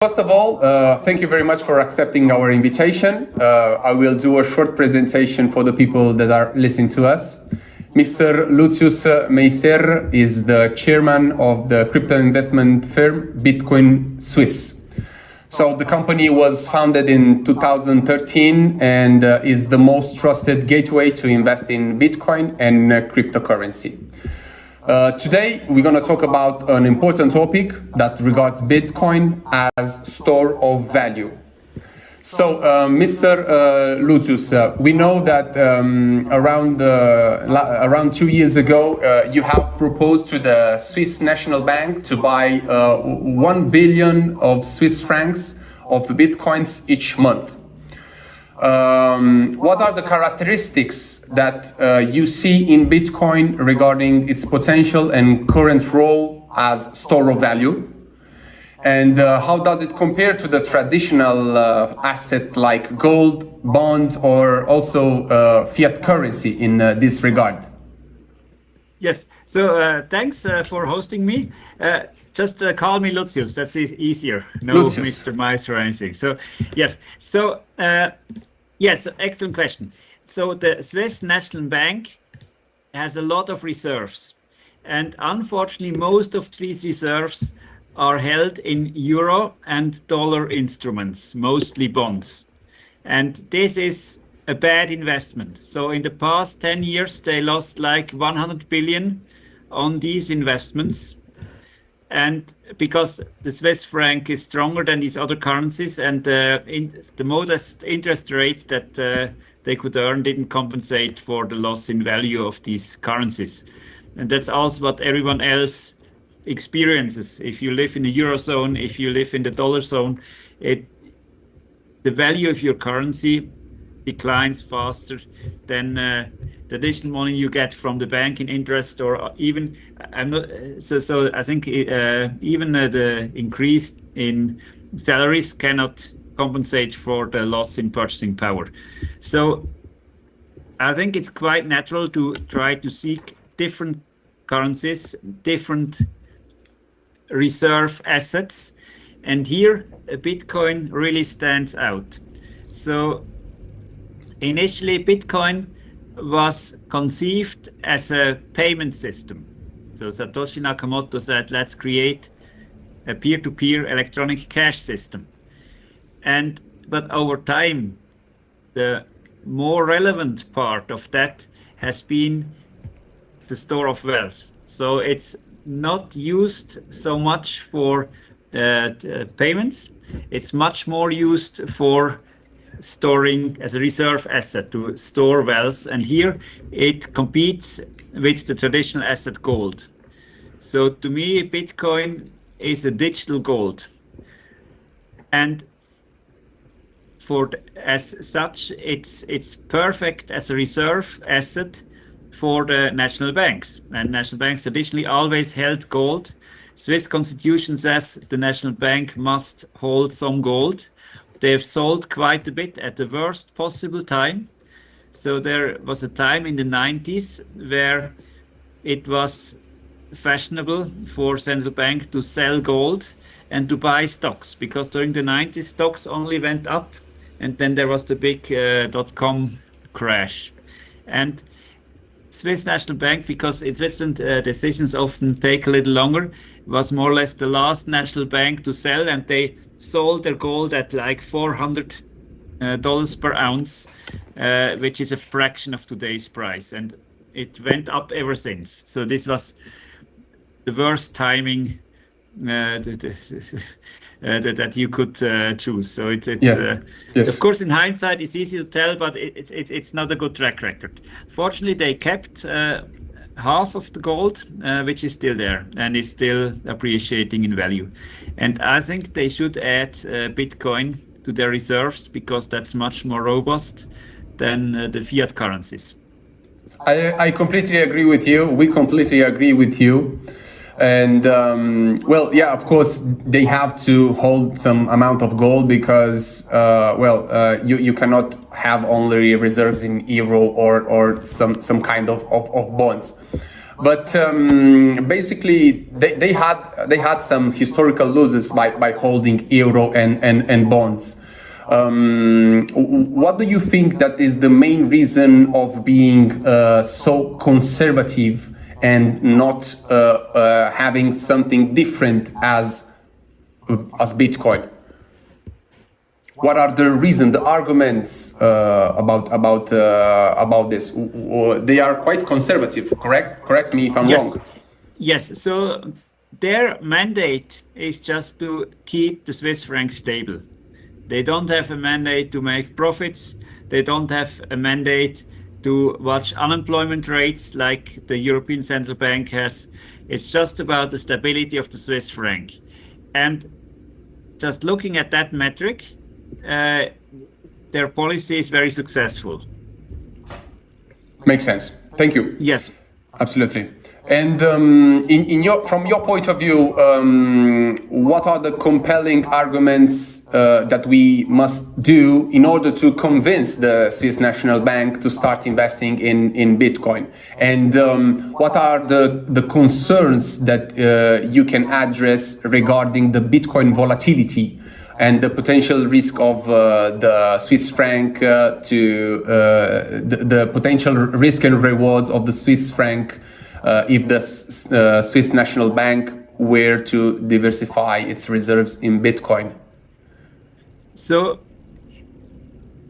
First of all, thank you very much for accepting our invitation. I will do a short presentation for the people that are listening to us. Mr. Luzius Meiser is the chairman of the crypto investment firm Bitcoin Swiss. So the company was founded in 2013 and is the most trusted gateway to invest in Bitcoin and cryptocurrency. Today, we're going to talk about an important topic that regards Bitcoin as store of value. So, Mr. Luzius, we know that around 2 years ago, you have proposed to the Swiss National Bank to buy 1 billion of Swiss francs of Bitcoins each month. What are the characteristics that you see in Bitcoin regarding its potential and current role as store of value? And how does it compare to the traditional asset like gold, bond, or also fiat currency in this regard? Yes, so thanks for hosting me. Just call me Luzius, that's easier. No Luzius. Mr. Meiser or anything. So, yes. So, yes, excellent question. So the Swiss National Bank has a lot of reserves. And unfortunately, most of these reserves are held in euro and dollar instruments, mostly bonds. And this is a bad investment. So in the past 10 years, they lost like 100 billion on these investments. And because the Swiss franc is stronger than these other currencies, and the modest interest rate that they could earn didn't compensate for the loss in value of these currencies. And that's also what everyone else experiences. If you live in the Eurozone, if you live in the dollar zone, the value of your currency declines faster than the additional money you get from the bank in interest, or even so I think even the increase in salaries cannot compensate for the loss in purchasing power. So I think it's quite natural to try to seek different currencies, different reserve assets, and here Bitcoin really stands out. So initially Bitcoin was conceived as a payment system. So Satoshi Nakamoto said, let's create a peer-to-peer electronic cash system. But over time, the more relevant part of that has been the store of wealth. So it's not used so much for payments. It's much more used for storing as a reserve asset, to store wealth. And here it competes with the traditional asset gold. So to me, Bitcoin is a digital gold. And as such, it's perfect as a reserve asset for the national banks. And national banks traditionally always held gold. Swiss constitution says the national bank must hold some gold. They have sold quite a bit at the worst possible time. So there was a time in the 90s where it was fashionable for central bank to sell gold and to buy stocks, because during the 90s stocks only went up, and then there was the big .com crash. And Swiss National Bank, because in Switzerland decisions often take a little longer, was more or less the last national bank to sell, and they sold their gold at like $400 per ounce, which is a fraction of today's price, and it went up ever since. So this was the worst timing that you could choose. So it's yes. Of course, in hindsight, it's easy to tell, but it's not a good track record. Fortunately, they kept half of the gold, which is still there and is still appreciating in value. And I think they should add Bitcoin to their reserves, because that's much more robust than the fiat currencies. I completely agree with you. We completely agree with you. And well, yeah, of course, they have to hold some amount of gold because, you cannot have only reserves in euro or some kind of bonds. But basically, they had some historical losses by holding euro and bonds. What do you think that is the main reason of being so conservative and not having something different as Bitcoin? What are the reasons, the arguments about this? They are quite conservative, correct? Correct me if I'm wrong. Yes. So their mandate is just to keep the Swiss franc stable. They don't have a mandate to make profits. They don't have a mandate to watch unemployment rates like the European Central Bank has. It's just about the stability of the Swiss franc. And just looking at that metric, their policy is very successful. Makes sense. Thank you. Yes. Absolutely. And from your point of view, what are the compelling arguments that we must do in order to convince the Swiss National Bank to start investing in Bitcoin? And what are the concerns that you can address regarding the Bitcoin volatility and the potential risk of the Swiss franc to the potential risk and rewards of the Swiss franc if the Swiss National Bank were to diversify its reserves in Bitcoin? So,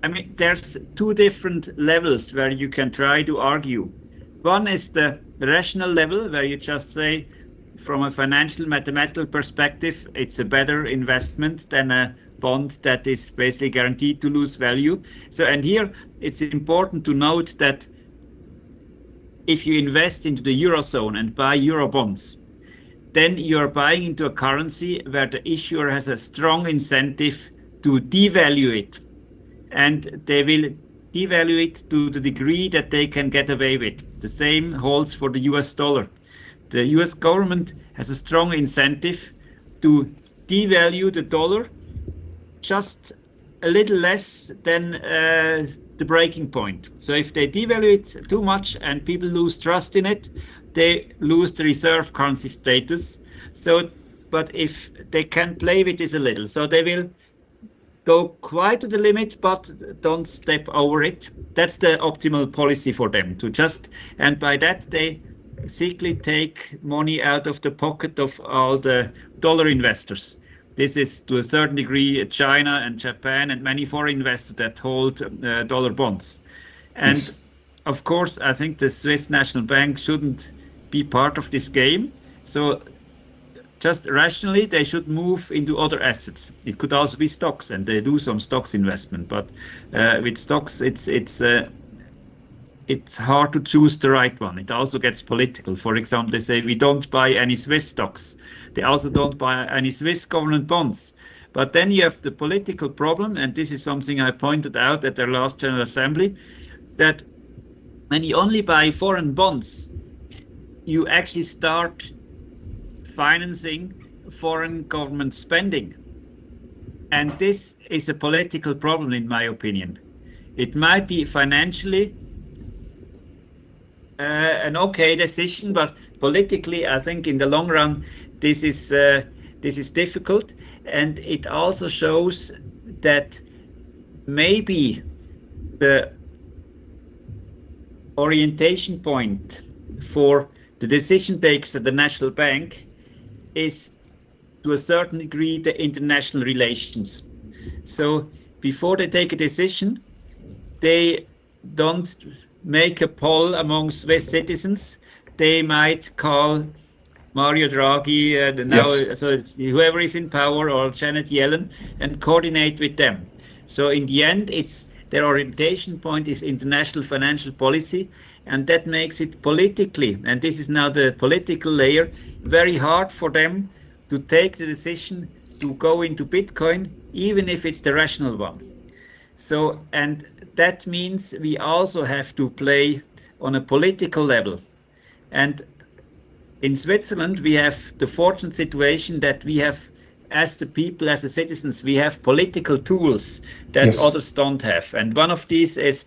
I mean, there's two different levels where you can try to argue. One is the rational level, where you just say, from a financial mathematical perspective, it's a better investment than a bond that is basically guaranteed to lose value. So, and here it's important to note that if you invest into the Eurozone and buy Euro bonds, then you're buying into a currency where the issuer has a strong incentive to devalue it. And they will devalue it to the degree that they can get away with. The same holds for the US dollar. The US government has a strong incentive to devalue the dollar just a little less than the breaking point. So if they devalue it too much and people lose trust in it, they lose the reserve currency status. So, but if they can play with this a little, so they will go quite to the limit, but don't step over it. That's the optimal policy for them to just, and by that they basically take money out of the pocket of all the dollar investors. This is to a certain degree China and Japan and many foreign investors that hold dollar bonds. And yes, of course, I think the Swiss National Bank shouldn't be part of this game. So just rationally, they should move into other assets. It could also be stocks, and they do some stocks investment. But with stocks, it's hard to choose the right one. It also gets political. For example, they say we don't buy any Swiss stocks. They also don't buy any Swiss government bonds. But then you have the political problem, and this is something I pointed out at their last General Assembly, that when you only buy foreign bonds, you actually start financing foreign government spending. And this is a political problem, in my opinion. It might be financially an okay decision, but politically, I think in the long run, this is difficult, and it also shows that maybe the orientation point for the decision takers at the National Bank is to a certain degree the international relations. So before they take a decision, they don't make a poll among Swiss citizens. They might call Mario Draghi, so whoever is in power, or Janet Yellen, and coordinate with them. So in the end, it's their orientation point is international financial policy, and that makes it politically, and this is now the political layer, very hard for them to take the decision to go into Bitcoin, even if it's the rational one. So, and that means we also have to play on a political level. And in Switzerland, we have the fortunate situation that we have as the people, as the citizens, we have political tools that Yes. others don't have. And one of these is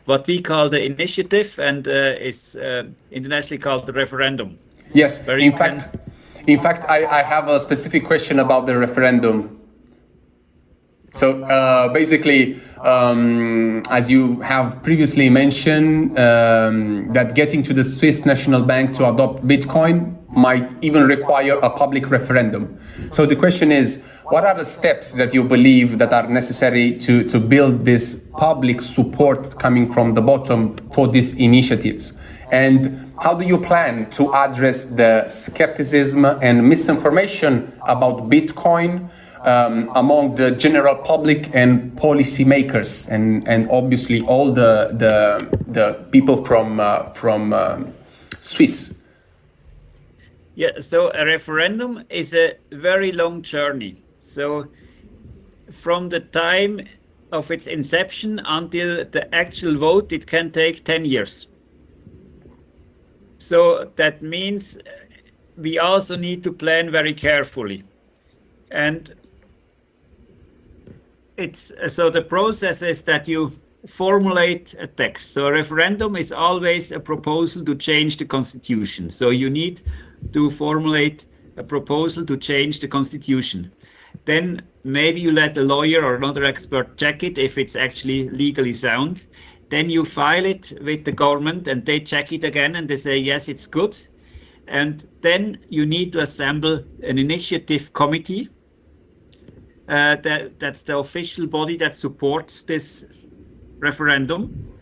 what we call the initiative, and is internationally called the referendum. Yes. Where In fact, I have a specific question about the referendum. So basically, as you have previously mentioned, that getting to the Swiss National Bank to adopt Bitcoin might even require a public referendum. So the question is, what are the steps that you believe that are necessary to build this public support coming from the bottom for these initiatives? And how do you plan to address the skepticism and misinformation about Bitcoin among the general public and policymakers, and obviously all the people from Swiss? Yeah, so a referendum is a very long journey. So from the time of its inception until the actual vote, it can take 10 years. So that means we also need to plan very carefully. And so the process is that you formulate a text. So a referendum is always a proposal to change the constitution. So you need to formulate a proposal to change the constitution. Then maybe you let a lawyer or another expert check it if it's actually legally sound. Then you file it with the government and they check it again and they say, yes, it's good. And then you need to assemble an initiative committee. That's the official body that supports this referendum.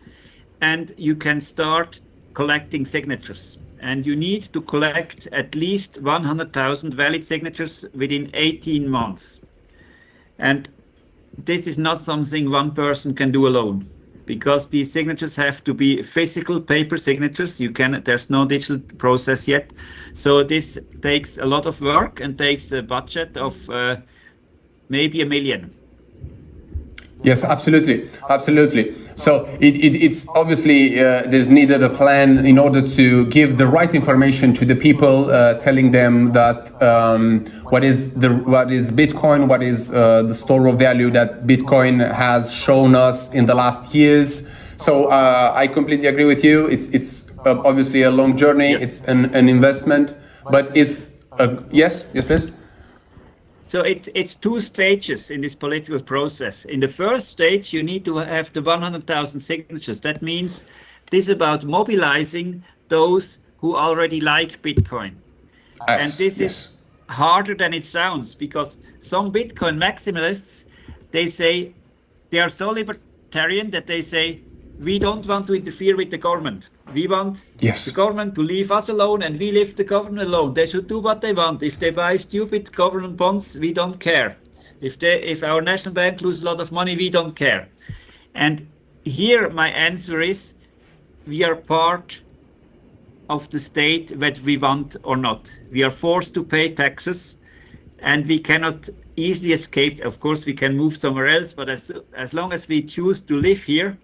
And you can start collecting signatures. And you need to collect at least 100,000 valid signatures within 18 months. And this is not something one person can do alone, because these signatures have to be physical paper signatures. There's no digital process yet. So this takes a lot of work and takes a budget of maybe $1 million. Yes, absolutely. So it's obviously there's needed a plan in order to give the right information to the people, telling them that what is Bitcoin, what is the store of value that Bitcoin has shown us in the last years. So I completely agree with you. It's obviously a long journey. Yes. It's an investment, but yes, please. So it's 2 stages in this political process. In the first stage, you need to have the 100,000 signatures. That means this is about mobilizing those who already like Bitcoin. Yes, and this is harder than it sounds, because some Bitcoin maximalists, they say they are so libertarian that they say, we don't want to interfere with the government. We want the government to leave us alone, and we leave the government alone. They should do what they want. If they buy stupid government bonds, we don't care. If our national bank loses a lot of money, we don't care. And here my answer is, we are part of the state, whether we want or not. We are forced to pay taxes, and we cannot easily escape. Of course, we can move somewhere else, but as long as we choose to live here,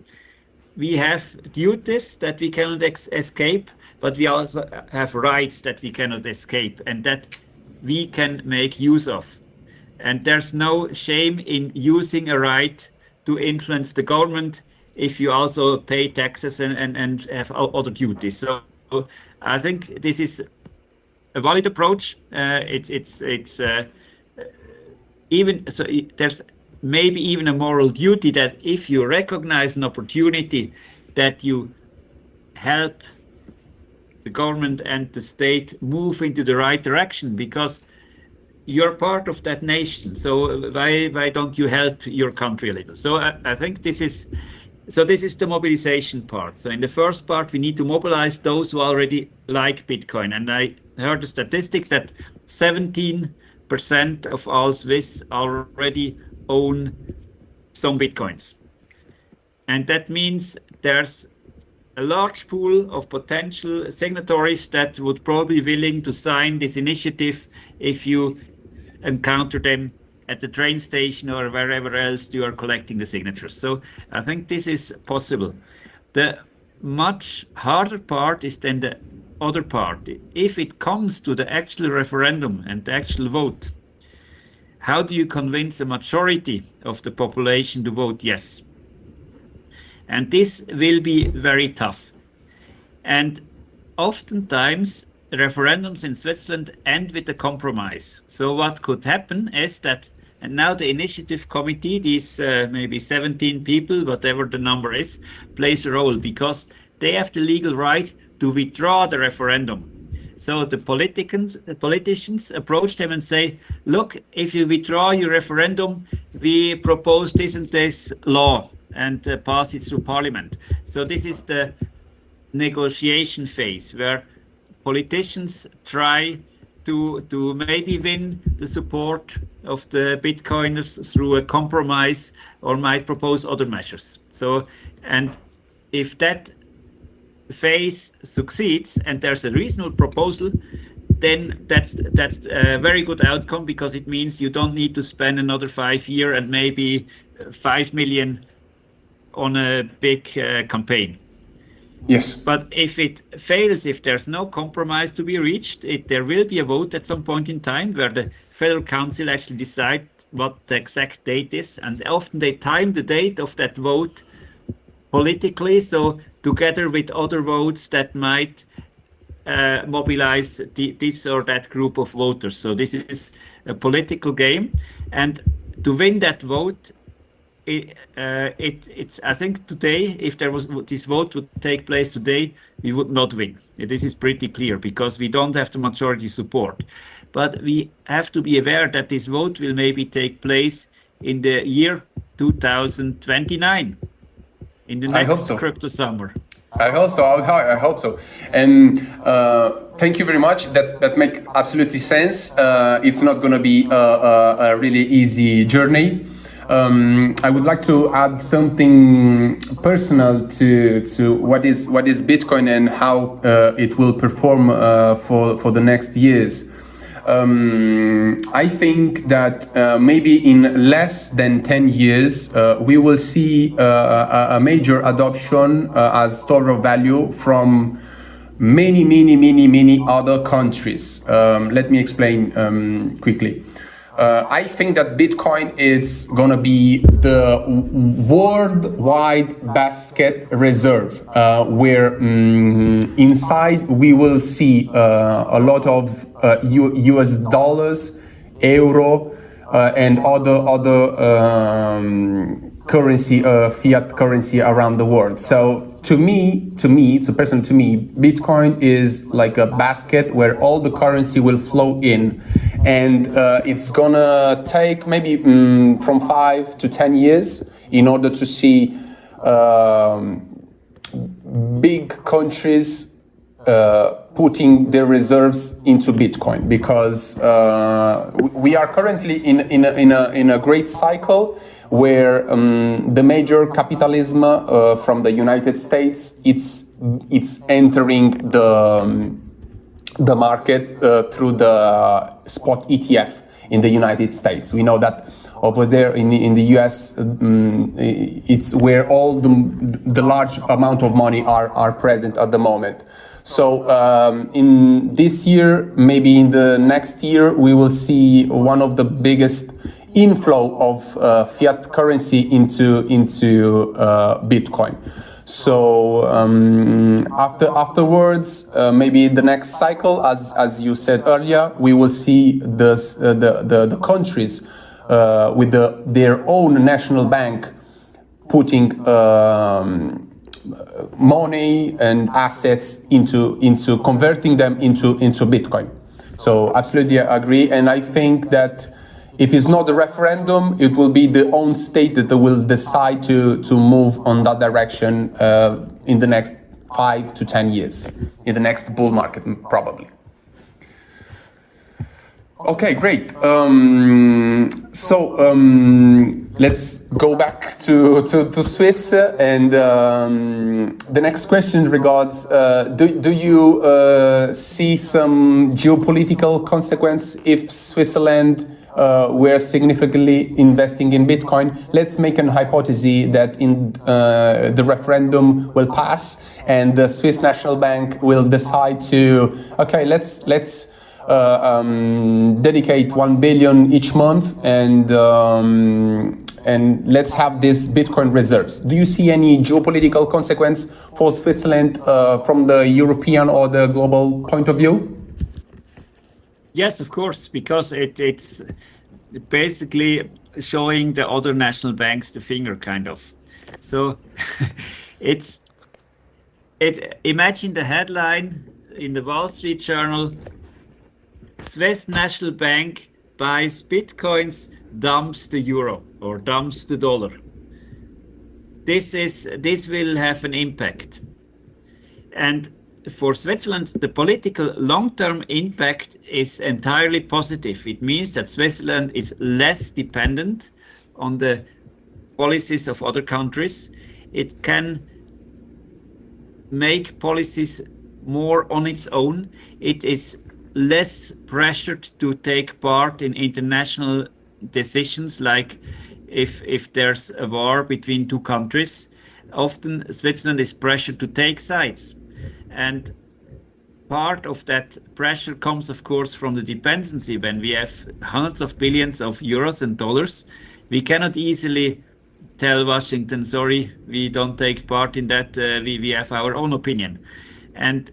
we have duties that we cannot escape, but we also have rights that we cannot escape and that we can make use of. And there's no shame in using a right to influence the government if you also pay taxes and have other duties. So I think this is a valid approach. There's maybe even a moral duty that if you recognize an opportunity, that you help the government and the state move into the right direction, because you're part of that nation. So why don't you help your country a little? So I think this is the mobilization part. So in the first part, we need to mobilize those who already like Bitcoin. And I heard a statistic that 17% of all Swiss already own some Bitcoins. And that means there's a large pool of potential signatories that would probably be willing to sign this initiative if you encounter them at the train station or wherever else you are collecting the signatures. So I think this is possible. The much harder part is then the other part. If it comes to the actual referendum and the actual vote, how do you convince a majority of the population to vote yes? And this will be very tough. And oftentimes, referendums in Switzerland end with a compromise. So what could happen is that, and now the initiative committee, these maybe 17 people, whatever the number is, plays a role because they have the legal right to withdraw the referendum. So the politicians approach them and say, look, if you withdraw your referendum, we propose this and this law and pass it through parliament. So this is the negotiation phase where politicians try to maybe win the support of the Bitcoiners through a compromise or might propose other measures. So, and if that phase succeeds and there's a reasonable proposal, then that's a very good outcome because it means you don't need to spend another 5 years and maybe 5 million on a big campaign. Yes. But if it fails, if there's no compromise to be reached, there will be a vote at some point in time where the Federal Council actually decide what the exact date is. And often they time the date of that vote politically, so together with other votes that might mobilize this or that group of voters. So this is a political game. And to win that vote, it's I think today, if there was this vote would take place today, we would not win. This is pretty clear because we don't have the majority support. But we have to be aware that this vote will maybe take place in the year 2029, in the next crypto summer. I hope so. I hope so. And thank you very much. That makes absolutely sense. It's not going to be a really easy journey. I would like to add something personal to what is Bitcoin and how it will perform for the next years. I think that maybe in less than 10 years we will see a major adoption as store of value from many other countries. Let me explain quickly. I think that Bitcoin is gonna be the worldwide basket reserve, where inside we will see a lot of US dollars, euro, and other currency, fiat currency around the world. So personally to me, Bitcoin is like a basket where all the currency will flow in, and it's gonna take maybe from 5 to 10 years in order to see big countries putting their reserves into Bitcoin, because we are currently in a great cycle where the major capitalism from the United States, it's entering the market through the spot ETF in the United States. We know that over there in the US, it's where all the large amount of money are present at the moment. So in this year, maybe in the next year, we will see one of the biggest inflow of fiat currency into Bitcoin. So afterwards, maybe the next cycle, as you said earlier, we will see the countries with their own national bank putting money and assets into converting them into Bitcoin. So absolutely agree, and I think that if it's not a referendum, it will be the own state that will decide to move on that direction in the next 5 to 10 years, in the next bull market, probably. Okay, great. Let's go back to Swiss, and the next question regards, do you see some geopolitical consequence if Switzerland were significantly investing in Bitcoin? Let's make an hypothesis that the referendum will pass and the Swiss National Bank will decide to, okay, let's dedicate 1 billion each month and let's have this Bitcoin reserves. Do you see any geopolitical consequence for Switzerland from the European or the global point of view? Yes, of course, because it's basically showing the other national banks the finger, kind of. So it's imagine the headline in the Wall Street Journal: Swiss National Bank buys Bitcoins, dumps the euro or dumps the dollar. This will have an impact. And for Switzerland, the political long-term impact is entirely positive. It means that Switzerland is less dependent on the policies of other countries. It can make policies more on its own. It is less pressured to take part in international decisions, like if there's a war between two countries. Often Switzerland is pressured to take sides. And part of that pressure comes, of course, from the dependency. When we have hundreds of billions of euros and dollars, we cannot easily tell Washington, sorry, we don't take part in that, we have our own opinion. And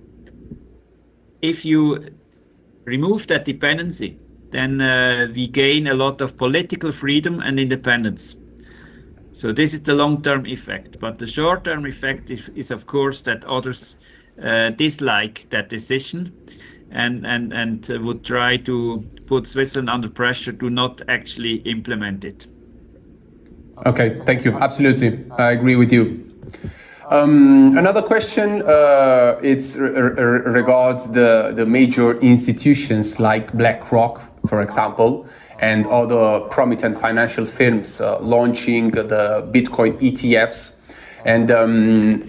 if you remove that dependency, then we gain a lot of political freedom and independence. So this is the long-term effect. But the short-term effect is of course, that others dislike that decision and would try to put Switzerland under pressure to not actually implement it. Okay, thank you. Absolutely, I agree with you. Another question, regards the major institutions like BlackRock, for example, and other prominent financial firms launching the Bitcoin ETFs. And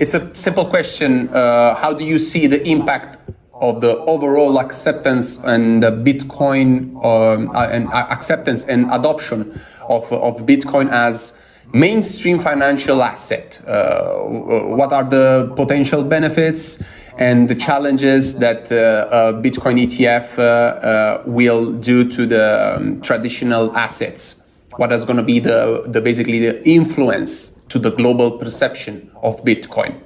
it's a simple question. How do you see the impact of the overall acceptance and the Bitcoin and acceptance and adoption of Bitcoin as mainstream financial asset? What are the potential benefits and the challenges that Bitcoin ETF will do to the traditional assets? What is going to be basically the influence to the global perception of Bitcoin?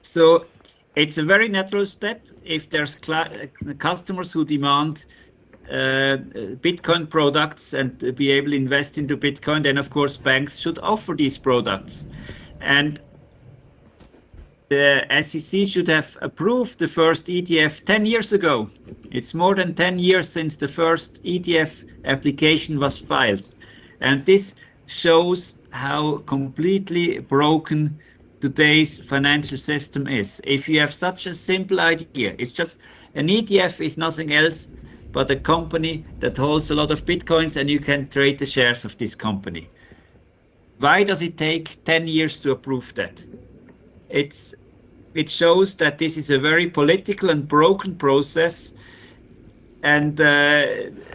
So it's a very natural step. If there's customers who demand Bitcoin products and be able to invest into Bitcoin, then of course banks should offer these products. And the SEC should have approved the first ETF 10 years ago. It's more than 10 years since the first ETF application was filed. And this shows how completely broken today's financial system is. If you have such a simple idea, it's just an ETF is nothing else but a company that holds a lot of Bitcoins and you can trade the shares of this company. Why does it take 10 years to approve that? It shows that this is a very political and broken process, and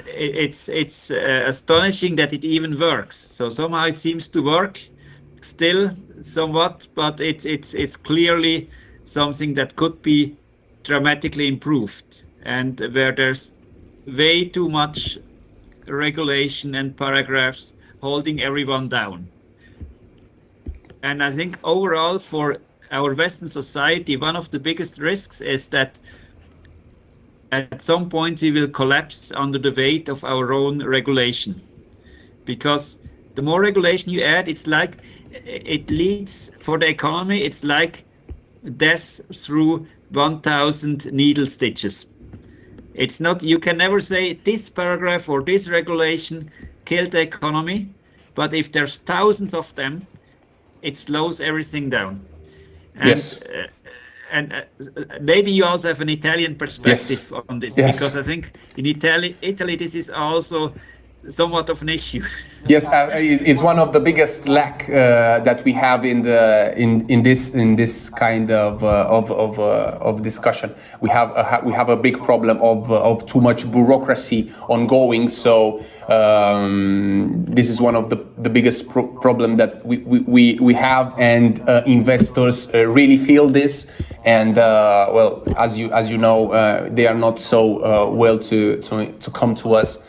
it's astonishing that it even works. So somehow it seems to work still somewhat, but it's clearly something that could be dramatically improved, and where there's way too much regulation and paragraphs holding everyone down. And I think overall for our Western society, one of the biggest risks is that at some point we will collapse under the weight of our own regulation. Because the more regulation you add, it's like it leads for the economy, it's like death through 1,000 needle stitches. It's not, you can never say this paragraph or this regulation killed the economy, but if there's thousands of them, it slows everything down. And, yes. And maybe you also have an Italian perspective yes. on this, yes. because I think in Italy this is also somewhat of an issue. Yes, it's one of the biggest lack that we have in this kind of discussion. We have a big problem of too much bureaucracy ongoing. So this is one of the biggest problem that we have, and investors really feel this. And well, as you know, they are not so well to come to us.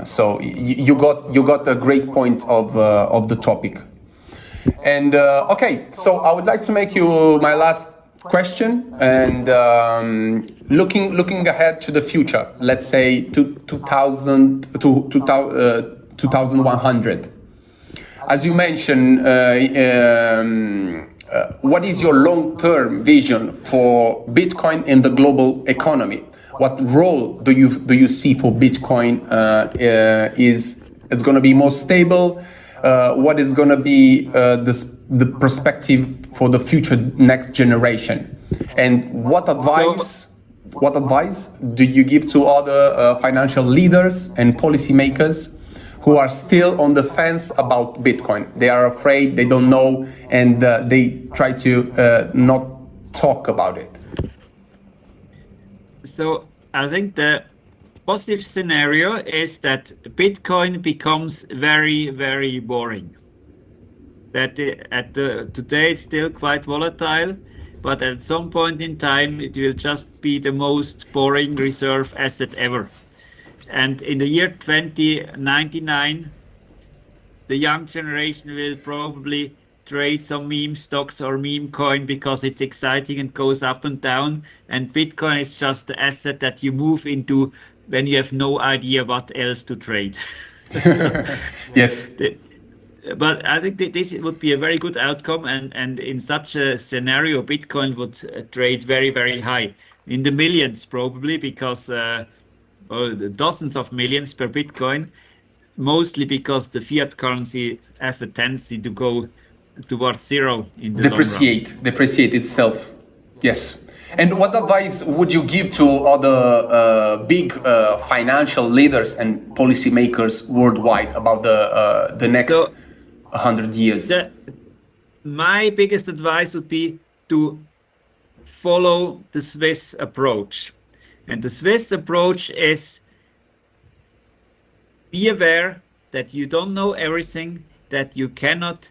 So you got a great point of the topic. And okay, so I would like to make you my last question, and looking ahead to the future, let's say to 2100. As you mentioned, what is your long-term vision for Bitcoin in the global economy? What role do you see for Bitcoin? Is it's going to be more stable? What is going to be the perspective for the future next generation? And what advice do you give to other financial leaders and policymakers who are still on the fence about Bitcoin? They are afraid, they don't know, and they try to not talk about it. So I think the positive scenario is that Bitcoin becomes very, very boring. That today it's still quite volatile, but at some point in time it will just be the most boring reserve asset ever. And in the year 2099, the young generation will probably trade some meme stocks or meme coin because it's exciting and goes up and down. And Bitcoin is just the asset that you move into when you have no idea what else to trade. Yes. But I think that this would be a very good outcome. And in such a scenario, Bitcoin would trade very, very high, in the millions probably, because the dozens of millions per Bitcoin, mostly because the fiat currency has a tendency to go towards zero in the long run. Depreciate itself. Yes. And what advice would you give to other big financial leaders and policymakers worldwide about the next 100 years? My biggest advice would be to follow the Swiss approach. And the Swiss approach is be aware that you don't know everything, that you cannot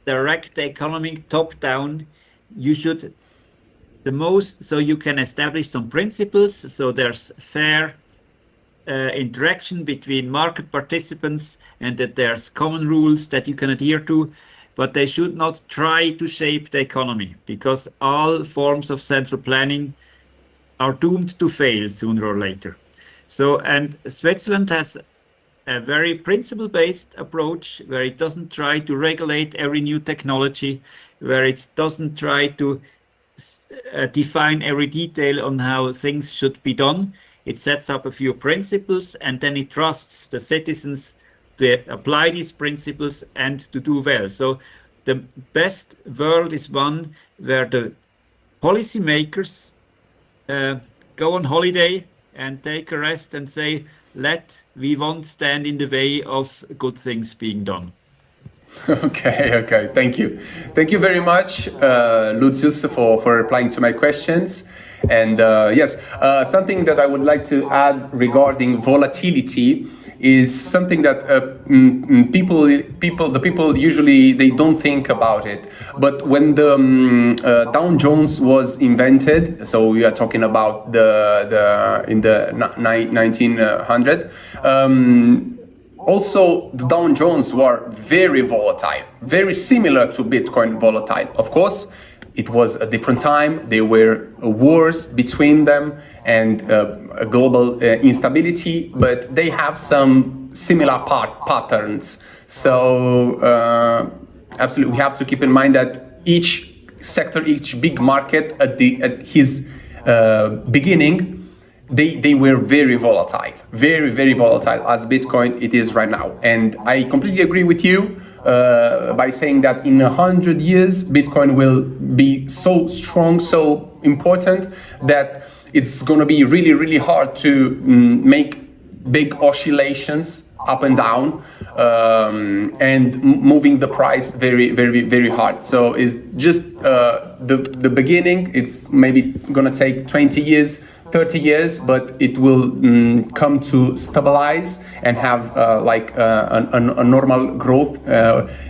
direct the economy top down. You should so you can establish some principles, so there's fair interaction between market participants and that there's common rules that you can adhere to, but they should not try to shape the economy, because all forms of central planning are doomed to fail sooner or later. So, and Switzerland has a very principle-based approach where it doesn't try to regulate every new technology, where it doesn't try to define every detail on how things should be done. It sets up a few principles, and then it trusts the citizens to apply these principles and to do well. So the best world is one where the policymakers go on holiday and take a rest and say, we won't stand in the way of good things being done. Okay. Thank you very much, Luzius, for replying to my questions. And yes, something that I would like to add regarding volatility is something that people usually they don't think about it. But when the Dow Jones was invented, so we are talking about in the 1900. Also, the Dow Jones were very volatile, very similar to Bitcoin volatile. Of course, it was a different time. There were wars between them and a global instability, but they have some similar patterns. So absolutely, we have to keep in mind that each sector, each big market at his beginning, they were very volatile, very volatile, as Bitcoin it is right now. And I completely agree with you by saying that in 100 years, Bitcoin will be so strong, so important that it's going to be really hard to make big oscillations up and down, and moving the price very hard. So it's just the beginning. It's maybe gonna take 20 years, 30 years, but it will come to stabilize and have like a normal growth,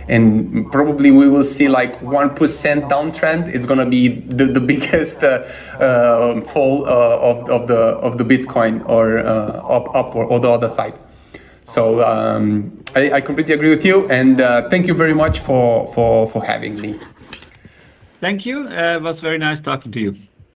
and probably we will see like 1% downtrend. It's gonna be the biggest fall of the Bitcoin, or up or the other side. So I completely agree with you, and thank you very much for having me. Thank you. It was very nice talking to you.